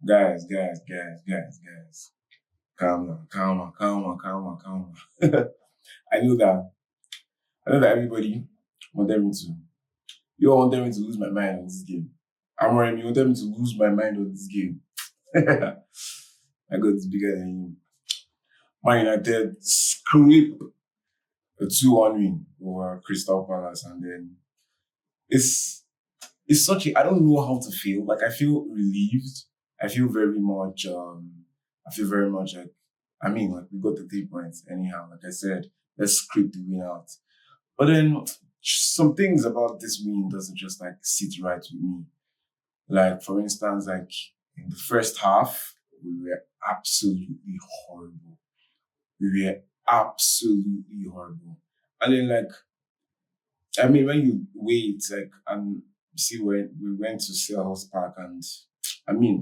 Guys. Calm down, calm down. I know that. I know that everybody wanted me to. You all wanted me to lose my mind on this game. Amorim, you wanted me to lose my mind on this game. I got this bigger than you. Man United scrape a 2-1 win over Crystal Palace, and then it's it's such a I don't know how to feel. Like I feel relieved. I feel very much I feel very much like like we got the 3 points anyhow. Like I said, let's scrape the win out. But then some things about this win doesn't just like sit right with me. Like for instance, like in the first half, we were absolutely horrible. We were absolutely horrible. And then like when you wait like and see when we went to Selhurst Park and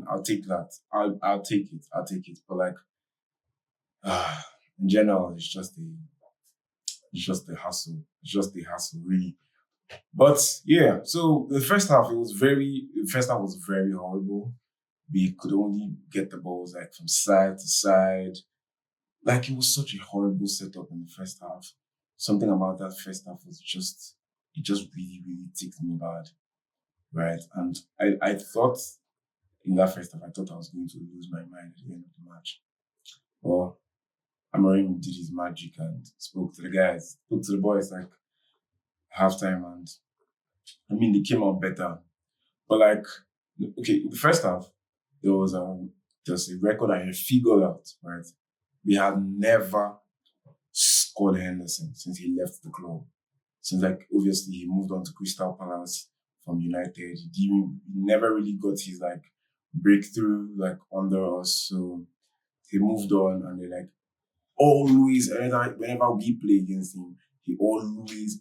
I'll take that. I'll take it. I'll take it. But like in general, it's just the hassle. It's just the hassle, really. But yeah, so the first half was very horrible. We could only get the balls like from side to side. Like it was such a horrible setup in the first half. Something about that first half was just it just really, really ticked me bad. Right. And I thought in that first half I thought I was going to lose my mind at the end of the match. Well, Amorim did his magic and spoke to the guys, spoke to the boys like halftime and they came out better. But like okay, in the first half, there was just a record I had figured out, right? We had never scored Henderson since he left the club. Since like obviously he moved on to Crystal Palace from United. He never really got his like breakthrough like under us. So he moved on and they like always whenever we play against him, he always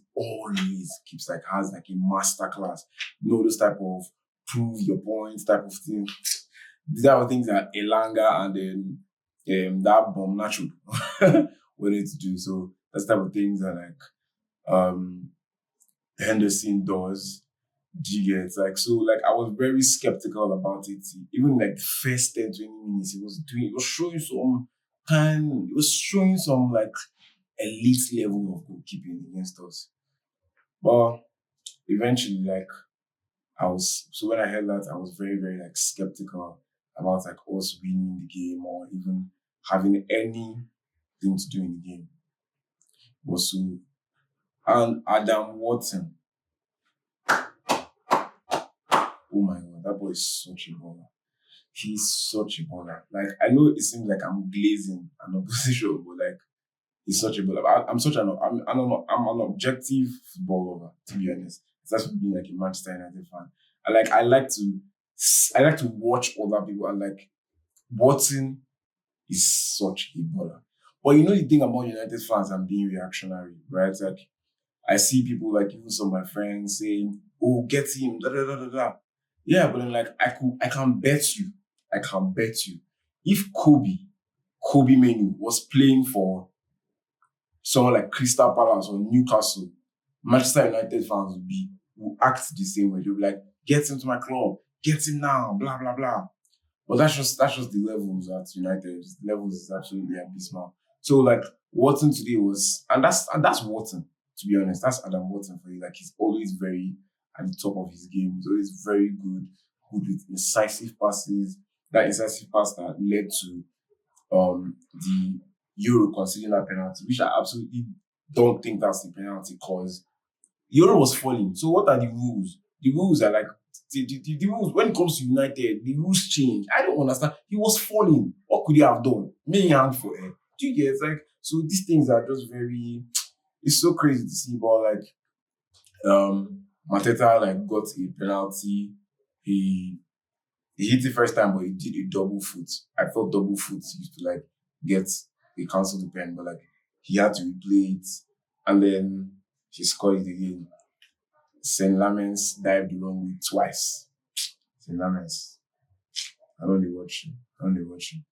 keeps like has like a master class. You know those type of prove your points type of thing. These are things that Elanga and then that bomb natural wanted to do. So that's the type of things that like Henderson does. Do you get like so like I was very skeptical about it. Even like the first 10, 20 minutes it was showing some like elite level of goalkeeping against us. But eventually like when I heard that I was very, very like skeptical about like us winning the game or even having anything to do in the game. Was so and Adam Watson. Oh my god, that boy is such a baller. He's such a baller. Like I know it seems like I'm glazing an opposition, but like he's such a baller. I'm an objective football lover, to be honest. That's being like a Manchester United fan. I like to watch other people and like Watson is such a baller. But you know the thing about United fans and being reactionary, right? Like I see people like even some of my friends saying, "Oh, get him," da da da da da. Yeah, but then like I can bet you, I can bet you, if Kobe Menu was playing for someone like Crystal Palace or Newcastle, Manchester United fans will act the same way. They'll be like, "Get him to my club, get him now," blah blah blah. But that's just the levels at United. The levels is absolutely abysmal. So like Watson today was, and that's Watson. To be honest, that's Adam Watson for you. Like he's always very at the top of his game. He's always very good with incisive passes. That incisive pass that led to the Euro considering that penalty, which I absolutely don't think that's the penalty because Euro was falling. So what are the rules? The rules are like the rules when it comes to United, the rules change. I don't understand. He was falling. What could he have done? Me hand for air. Do you get like so these things are just very it's so crazy to see, but like Mateta like got a penalty. He he hit it first time, but he did a double foot. I thought double foot used to like get a cancel the pen, but like he had to replay it, and then he scored it again. Saint Lamens dived the wrong way twice. Saint Lamens, I don't really watch him. I don't really watch him.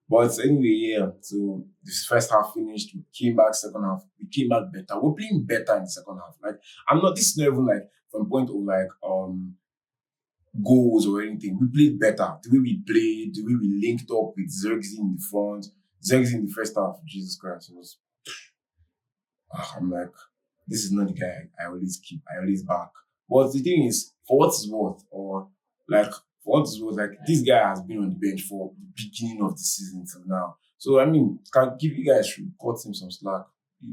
But anyway, yeah. So this first half finished. We came back second half. We came back better. We're playing better in the second half. Like I'm not. This is not even like from point of like goals or anything. We played better. The way we played, the way we linked up with Xerxes in the front. Xerxes in the first half, Jesus Christ, it was. I'm like, this is not the guy I always keep. I always back. But the thing is, for what it's worth, or like for what it's worth, like this guy has been on the bench for the beginning of the season till now. So I mean, can give you guys should cut him some slack.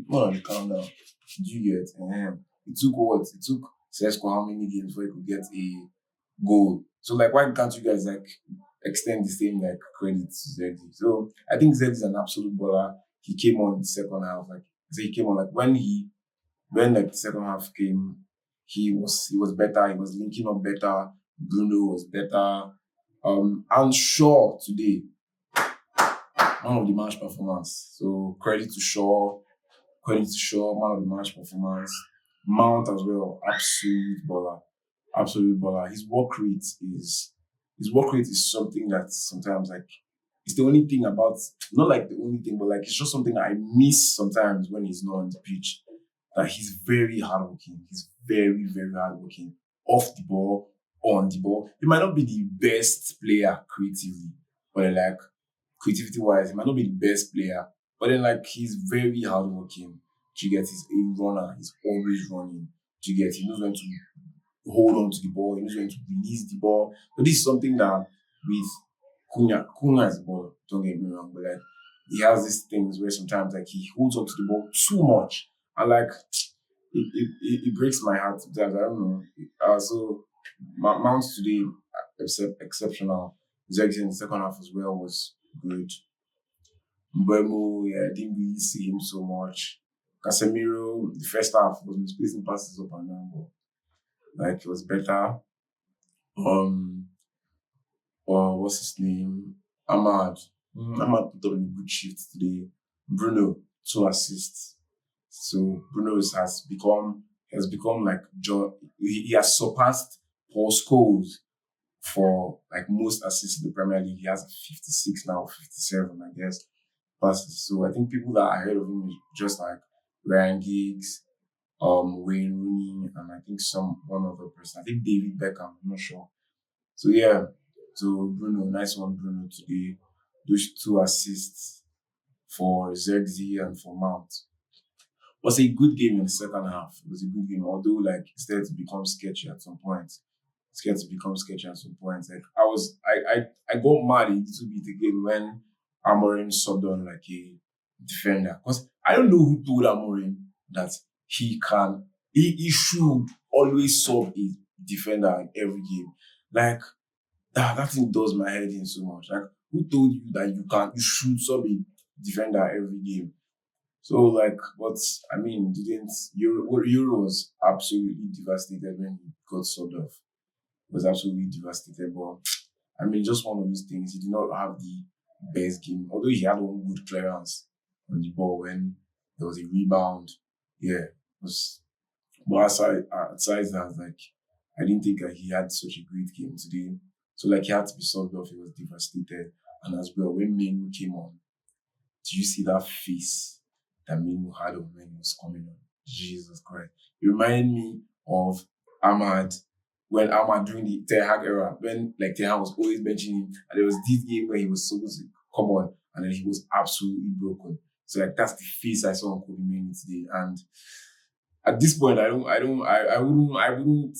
More on the calm down. Do you get? It took what? It took Sesko how many games before he could get a goal. So like, why can't you guys like extend the same like credit to Zeddy? So I think Zeddy is an absolute baller. He came on the second half, like so he came on like when like the second half came, he was better. He was linking up better. Bruno was better. And Shaw today, man of the match performance. So credit to Shaw, man of the match performance. Mount as well, absolute baller. Absolute baller. His work rate is something that sometimes like it's the only thing about not like the only thing, but like it's just something I miss sometimes when he's not on the pitch. That he's very hardworking. He's very, very hardworking. Off the ball, on the ball. He might not be the best player creatively, but then, like creativity wise, he might not be the best player. But then like he's very hardworking. Do you get? He's a runner. He's always running. Do you get? He knows when to hold on to the ball. He knows when to release the ball. But this is something that with Cunha is a ball. Don't get me wrong, but like he has these things where sometimes like he holds on to the ball too much, and like it breaks my heart sometimes. I don't know. So Mount today exceptional. Zexi in the second half as well was good. Mbemo, yeah, I didn't really see him so much. Casemiro, the first half was misplacing passes up and down, but like it was better. Um, what's his name? Ahmad. Ahmad put up in a good shift today. Bruno, 2 assists. So Bruno has become like John. He has surpassed Paul Scholes for like most assists in the Premier League. He has 56 now, 57, I guess, passes. So I think people that are ahead of him is just like Ryan Giggs, Wayne Rooney, and I think one other person. I think David Beckham. I'm not sure. So yeah, so Bruno, nice one, Bruno today. Those 2 assists for Zerxi and for Mount. Was a good game in the second half. It was a good game, although like it started to become sketchy at some point. Scared to become sketchy at some point. Like I got mad a little bit again when Amorim subbed on like a defender. Because I don't know who told Amorim that he should always sub a defender in every game. Like that thing does my head in so much. Like who told you that you should sub a defender every game? So like, but I mean, didn't Euro was absolutely devastated when he got subbed off. Was absolutely devastated. But I mean, just one of those things. He did not have the best game, although he had one good clearance on the ball when there was a rebound. Yeah, it was. But aside that, like, I didn't think that he had such a great game today. So like, he had to be subbed off. He was devastated, and as well when Menu came on, do you see that face that Menu had on when he was coming on? Jesus Christ! It reminded me of Ahmad when Ahmad during the Ten Hag era, when like Ten Hag was always benching him, and there was this game where he was supposed to come on, and then he was absolutely broken. So like that's the face I saw on Kobe Manu today, and at this point, I wouldn't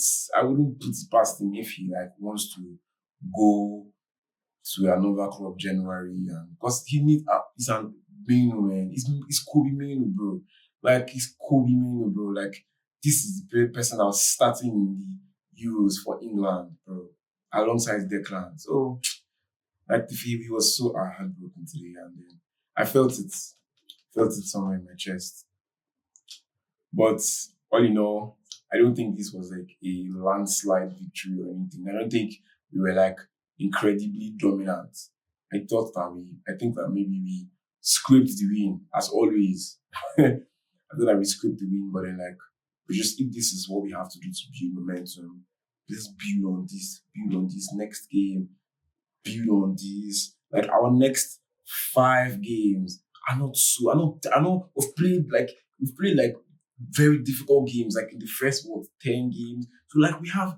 put it past him if he like wants to go to another club January, and because he needs, he's an Manu man, he's Kobe Manu, bro. Like he's Kobe Manu, bro. Like this is the person that was starting in the Euros for England, bro, alongside Declan. So, like, he was so heartbroken today, and then I felt it somewhere in my chest. But all in all, I don't think this was like a landslide victory or anything. I don't think we were like incredibly dominant. I think that maybe we scraped the win as always. I feel like we scraped the win, but then like we just if this is what we have to do to build momentum, let's build on this next game, build on this. Like our next 5 games are not so. I know we've played like very difficult games, like in the first 10 games. So like we have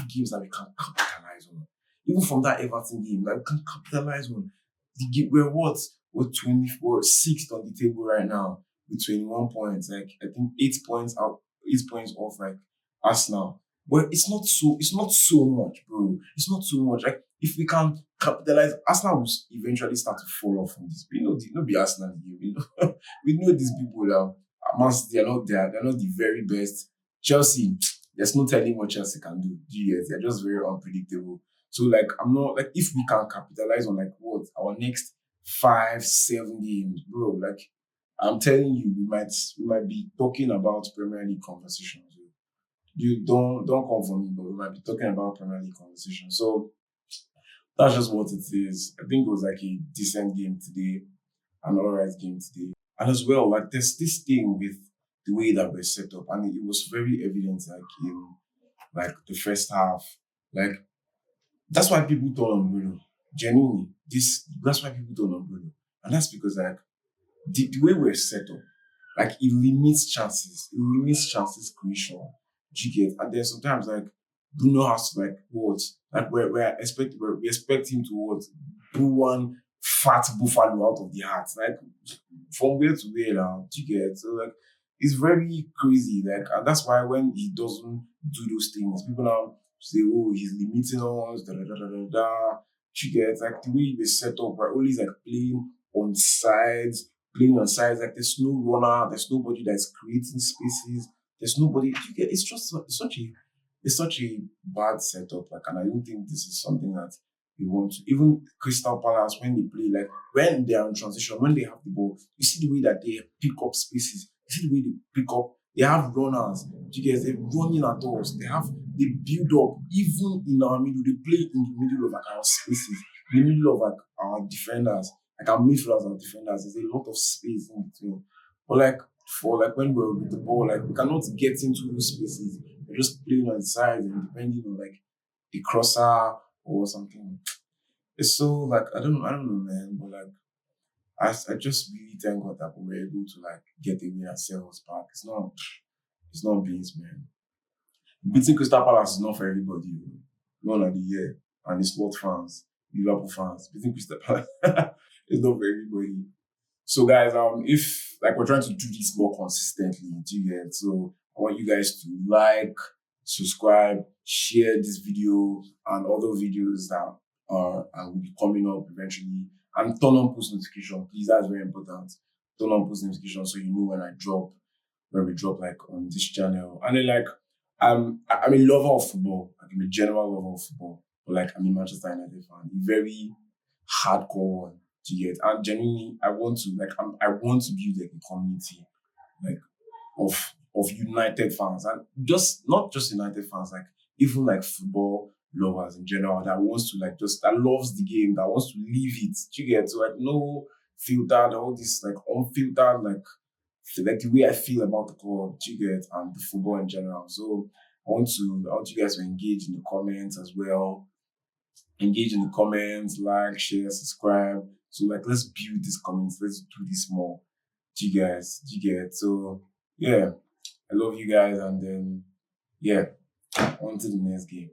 games that we can capitalize capitalize on. Even from that Everton game, like we can capitalize on the game. We're what? We're 24, sixth on the table right now with 21 points. Like I think 8 points out, 8 points off like Arsenal. But it's not so much, bro. It's not so much. Like if we can capitalize, Arsenal will eventually start to fall off from this. We know the, not be Arsenal again. We know we know these people that Man City are not there. They're not the very best. Chelsea, there's no telling what Chelsea can do. Yes, they're just very unpredictable. So like I'm not like if we can capitalize on like what our next 5, 7 games, bro. Like I'm telling you, we might be talking about Premier League conversations. You don't come for me, but we might be talking about Premier League conversation. So that's just what it is. I think it was like a decent game today, an alright game today. And as well, like there's this thing with the way that we're set up, and it was very evident like in like the first half. Like that's why people turn on Bruno. Genuinely. That's why people turn on Bruno. And that's because like the way we're set up, like it limits chances. It limits chances creation. Do you get? And then sometimes like Bruno has to like what? Like we expect him to what? Do one fat buffalo out of the heart. Like from where to where now? Do you get? So like it's very crazy. Like and that's why when he doesn't do those things, people now say, oh, he's limiting us, da da da da da da. Do you get? Like the way they set up, we're always like playing on sides, like there's no runner, there's nobody that's creating spaces, there's nobody. You get, it's just it's such a bad setup. Like, and I don't think this is something that we want to. Even Crystal Palace when they play, like when they are in transition, when they have the ball, you see the way that they pick up spaces. You see the way they pick up. They have runners. You guys, they're running at us. They build up even in our middle. They play in the middle of like our spaces, in the middle of like our defenders. Like our midfielders and defenders, there's a lot of space in between. But like for like when we're with the ball, like we cannot get into those spaces. We're just playing on the sides and depending on like a crosser or something. It's so like I don't know, man. But like I just really thank God that we were able to like get a win at Selhurst Park. It's not beans, man. Beating Crystal Palace is not for everybody. None of the year. And it's sport fans, Liverpool fans. Beating Crystal Palace it's not for everybody. So guys, if like we're trying to do this more consistently, do you get? So I want you guys to like, subscribe, share this video and other videos that will be coming up eventually. And turn on post notification, please. That's very important. Turn on post notification so you know when we drop like on this channel. And then like I'm a lover of football. Like I'm a general lover of football. But like I'm a Manchester United fan. Very hardcore one to get. And genuinely I want to like I want to build like a community like of United fans. And just not just United fans, like even like football lovers in general that wants to like just that loves the game, that wants to live it. Do you get? So like no filtered, all this like unfiltered, like the way I feel about the club, do you get, and the football in general. So I want you guys to engage in the comments as well. Engage in the comments, like, share, subscribe. So like let's build these comments, let's do this more. Do you guys? Do you get? So yeah, I love you guys and then yeah, on to the next game.